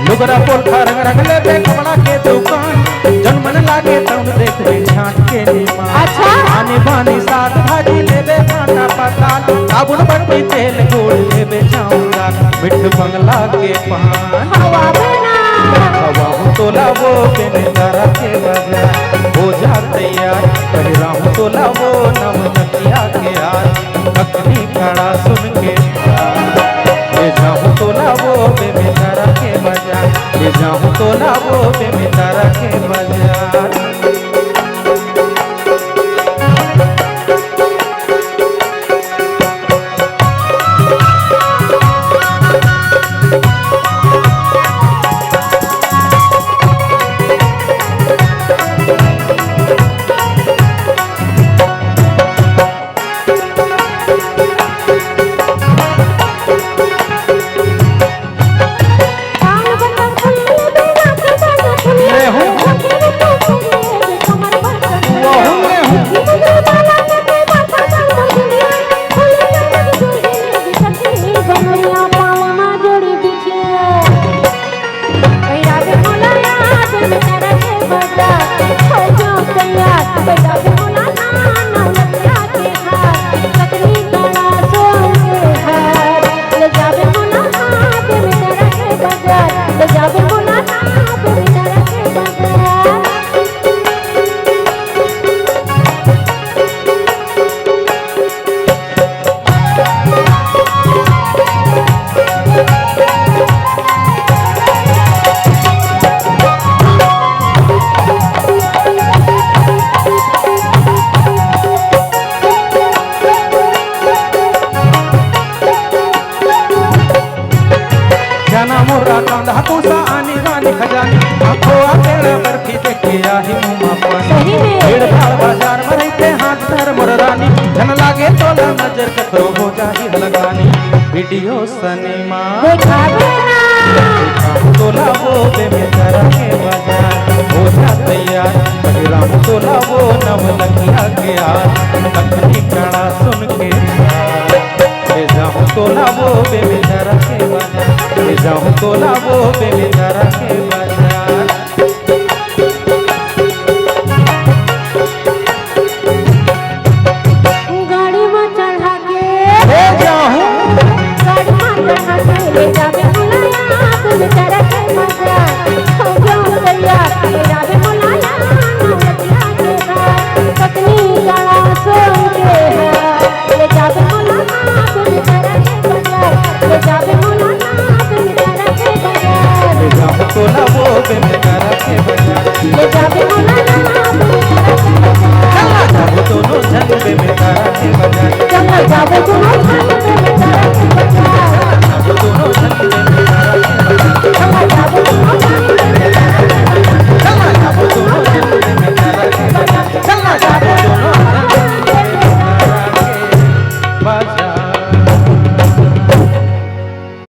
लुगरा पोखा रंग रंग ले बे कपड़ा के दुकान जनमन लागे तउन देख ले छाट के निमान। अच्छा आने बानी साग भाजी ले बे कांटा पकाल साबुन बत्ती तेल गुड़ ले बे चाऊंगा मिठ बंगला के पान। हवा बना हवा तोला वो बेने तारा के बाजार हो जा तैयार पहिरा हूँ तोला वो नव नकिया के आज अग्नि खड़ा सुन के ले जाऊँ तोला वो बेने तारा के बाजार ले जाऊँ तोला वो बेने तारा के बाजार। मोरा कांदा कोसा आनी रानी खजानी आंखों आकेड़ा बर्फी देखे आही मुमा पानी भीड़ भाड़ बाजार में रहते हाथ धर मोर रानी जन लागे तोला नजर कखरो हो जाही लगानी वीडियो सिनेमा तोला वो बेबे तारा के बाजार हो जा तैयार राम तोला वो नव लखिया के आज अग्नि कड़ा सुन के ले जाऊँ तोला वो बेबे तारा के बाजार ले जाऊँ तोला वो बेबे तारा के बाजार।